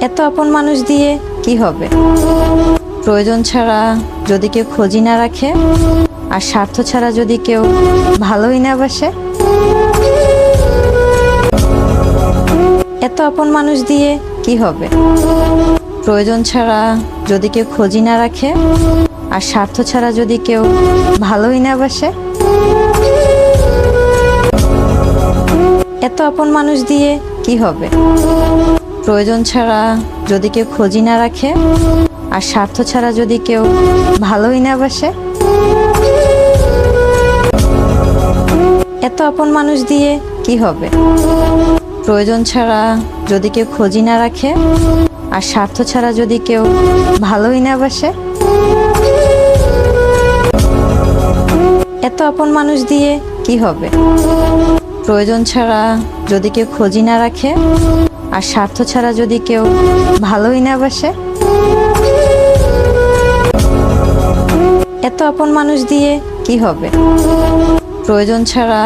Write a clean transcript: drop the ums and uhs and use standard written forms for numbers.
এত আপন মানুষ দিয়ে কি হবে? প্রয়োজন ছাড়া যদি কেউ খোঁজই না রাখে, আর স্বার্থ ছাড়া যদি কেউ ভালোই না বাসে। এত আপন মানুষ দিয়ে কি হবে? প্রয়োজন ছাড়া যদি কেউ খোঁজই না রাখে, আর স্বার্থ ছাড়া যদি কেউ ভালোই না বাসে। এত আপন মানুষ দিয়ে কি হবে? প্রয়োজন ছাড়া যদি কেউ খোঁজই না রাখে, আর স্বার্থ ছাড়া যদি কেউ ভালোই না বাসে। এত আপন মানুষ দিয়ে কি হবে? প্রয়োজন ছাড়া যদি কেউ খোঁজই না রাখে, আর স্বার্থ ছাড়া যদি কেউ ভালোই না বাসে। এত আপন মানুষ দিয়ে কি হবে? প্রয়োজন ছাড়া যদি কেউ খোঁজই না রাখে, আর স্বার্থ ছাড়া যদি কেউ ভালোই না বাসে। এত আপন মানুষ দিয়ে কি হবে? প্রয়োজন ছাড়া